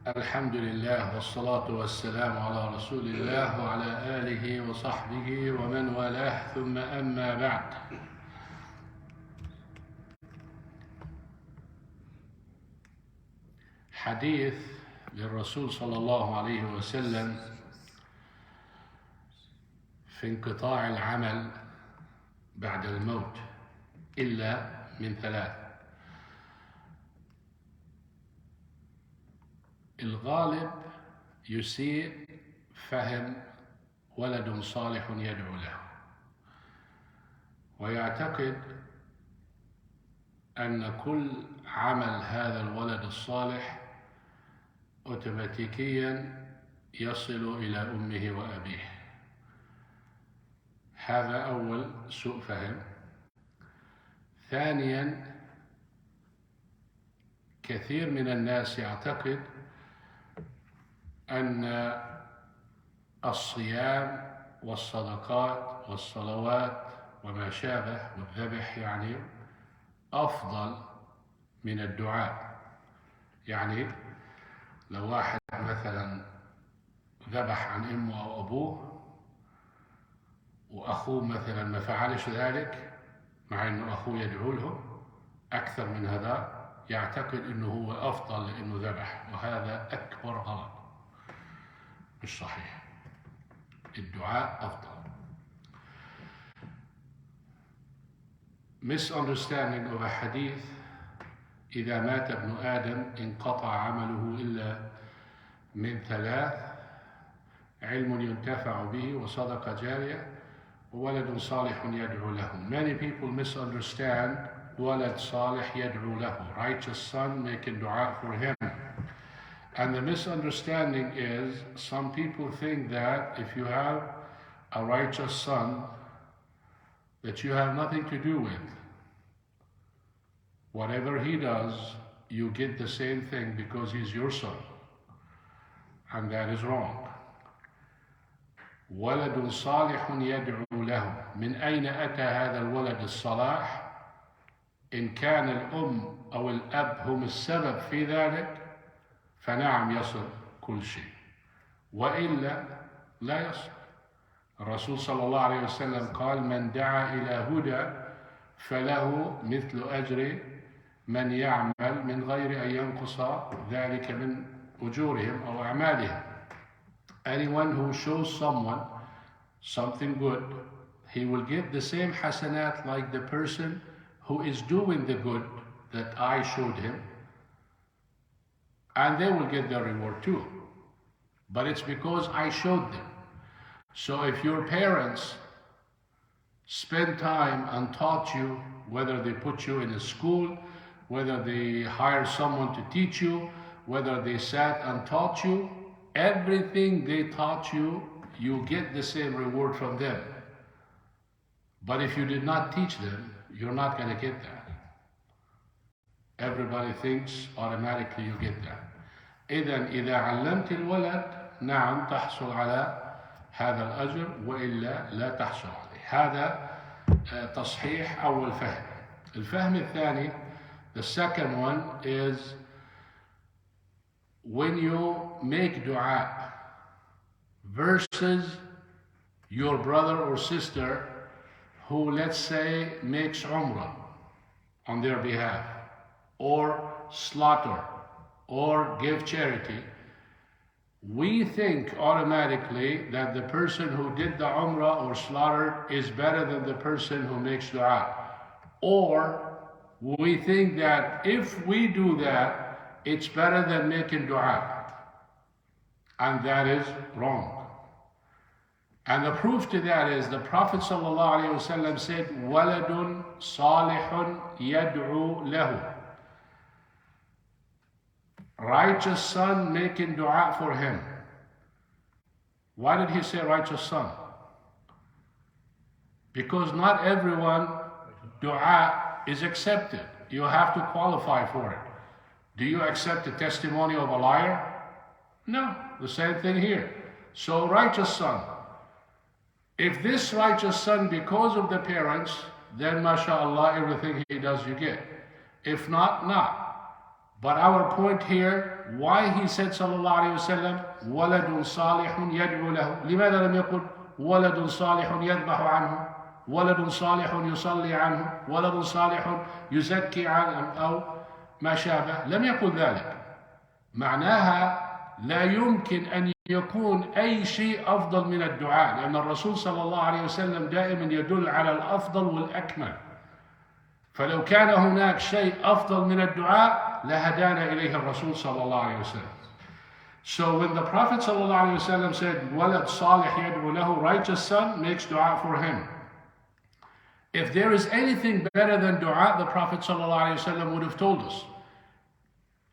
الحمد لله والصلاة والسلام على رسول الله وعلى آله وصحبه ومن والاه ثم أما بعد. حديث للرسول صلى الله عليه وسلم في انقطاع العمل بعد الموت إلا من ثلاث. الغالب يسيء فهم ولد صالح يدعو له، ويعتقد أن كل عمل هذا الولد الصالح أوتوماتيكيا يصل إلى أمه وأبيه. هذا أول سوء فهم. ثانيا، كثير من الناس يعتقد أن الصيام والصدقات والصلوات وما شابه والذبح يعني أفضل من الدعاء. يعني لو واحد مثلا ذبح عن أمه أو أبوه وأخوه مثلا ما فعلش ذلك، مع أنه أخوه يدعو له أكثر من هذا، يعتقد أنه هو أفضل لأنه ذبح، وهذا أكبر غلط، مش صحيح. الدعاء أفضل. misunderstanding of a hadith: إذا مات ابن آدم انقطع عمله إلا من ثلاث: علم ينتفع به، وصدقة جارية، وولد صالح يدعو له. Many people misunderstand وولد صالح يدعو له, righteous son making dua for him. And the misunderstanding is, some people think that if you have a righteous son that you have nothing to do with. Whatever he does, you get the same thing because he's your son. And that is wrong. ولد صالح يدعو له. من أين أتى هذا الولد الصلاح؟ إن كان الأم أو الأب هم السبب في ذلك فنعم يصل كل شيء، وإلا لا يصل. الرسول صلى الله عليه وسلم قال: من دعا إلى هدى فله مثل أجر من يعمل من غير أن ينقص ذلك من أجورهم أو أعمالهم. Anyone who shows someone something good, he will get the same hasanat like the person who is doing the good that I showed him, and they will get their reward too. But it's because I showed them. So if your parents spend time and taught you, whether they put you in a school, whether they hire someone to teach you, whether they sat and taught you, everything they taught you, you get the same reward from them. But if you did not teach them, you're not going to get that. Everybody thinks automatically you get that. إذن إذا علمت الولد نعم تحصل على هذا الأجر، وإلا لا تحصل عليه. هذا تصحيح أول فهم. الفهم الثاني, the second one is when you make dua versus your brother or sister who, let's say, makes umrah on their behalf, or slaughter, or give charity. We think automatically that the person who did the umrah or slaughter is better than the person who makes dua. Or we think that if we do that, it's better than making dua. And that is wrong. And the proof to that is the Prophet ﷺ said, وَولد صالح يدعو له. Righteous son making dua for him. Why did he say righteous son? Because not everyone dua is accepted. You have to qualify for it. Do you accept the testimony of a liar? No, the same thing here. So righteous son. If this righteous son, because of the parents, then mashallah, everything he does you get. If not, not. But our point here, why he said sallallahu alayhi wasallam, وولد صالح يدعو له. لماذا لم يقل ولد صالح يذبح عنه، ولد صالح يصلي عنه، ولد صالح يزكي عنه أو ما شابه؟ لم يقل ذلك. معناها لا يمكن أن يكون أي شيء أفضل من الدعاء، لأن الرسول صلى الله عليه وسلم دائما يدل على الأفضل والأكمل. فلو كان هناك شيء أفضل من الدعاء لهدانا إليه الرسول صلى الله عليه وسلم. So when the Prophet صلى الله عليه وسلم said وولد صالح يدعو له, righteous son makes dua for him. If there is anything better than dua, the Prophet صلى الله عليه وسلم would have told us.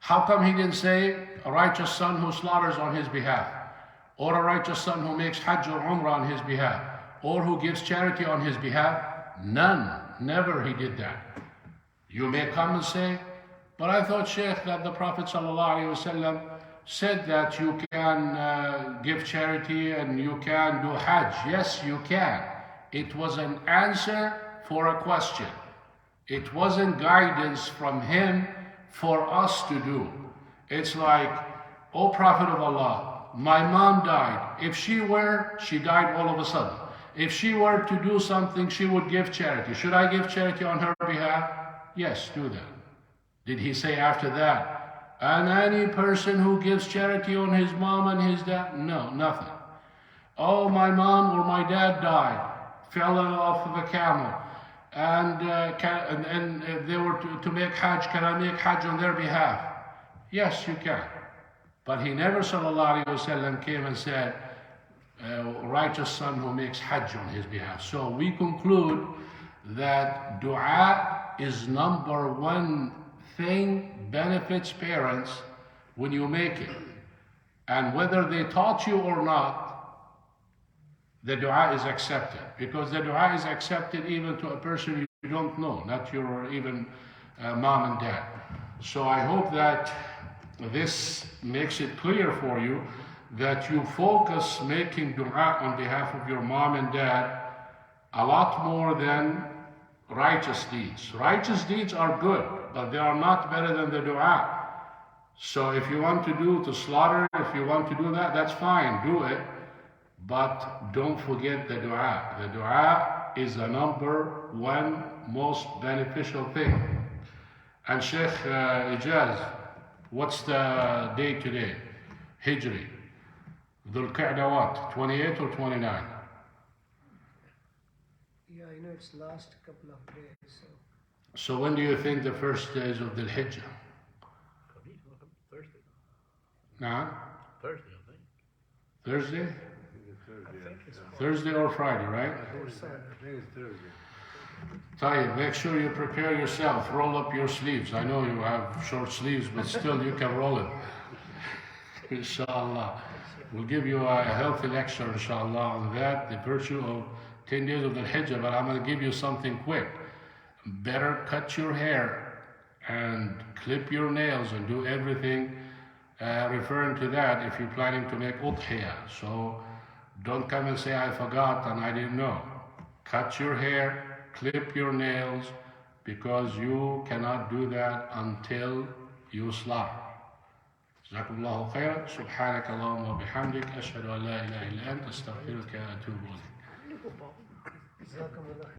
How come he didn't say a righteous son who slaughters on his behalf, or a righteous son who makes hajj or umrah on his behalf, or who gives charity on his behalf? None, never he did that. You may come and say, but I thought, Sheikh, that the Prophet ﷺ said that you can give charity and you can do hajj. Yes, you can. It was an answer for a question. It wasn't guidance from him for us to do. It's like, O Prophet of Allah, my mom died. If she died all of a sudden. If she were to do something, she would give charity. Should I give charity on her behalf? Yes, do that. Did he say after that, and any person who gives charity on his mom and his dad? No, nothing. Oh, my mom or my dad died, fell off of a camel, and they were to make hajj. Can I make hajj on their behalf? Yes, you can. But he never, sallallahu alaihi wasallam, came and said, righteous son who makes hajj on his behalf. So we conclude that dua is number one thing, benefits parents when you make it. And whether they taught you or not, the dua is accepted. Because the dua is accepted even to a person you don't know, not your even mom and dad. So I hope that this makes it clear for you that you focus making dua on behalf of your mom and dad a lot more than righteous deeds. Righteous deeds are good, but they are not better than the dua. So if you want to slaughter, if you want to do that, that's fine, do it. But don't forget the dua. The dua is the number one most beneficial thing. And Sheikh Ijaz, what's the date today? Hijri. Dhul Qa'dah what? 28 or 29? Yeah, I know it's last couple of days. So when do you think the first days of the Hijjah? Thursday. Nah? Thursday, I think. Thursday? Thursday. Thursday or Friday, right? I think it's Thursday. Tayyib, make sure you prepare yourself. Roll up your sleeves. I know you have short sleeves, but still you can roll it. Inshallah. We'll give you a healthy lecture, inshallah, on that, the virtue of 10 days of the Hijjah, but I'm going to give you something quick. Better cut your hair and clip your nails and do everything referring to that if you're planning to make udhiyah. So don't come and say, I forgot and I didn't know. Cut your hair, clip your nails, because you cannot do that until you slaughter. جزاكم الله خيرا سبحانك اللهم وبحمدك أشهد أن لا إله إلا أنت أستغفرك وأتوب إليك.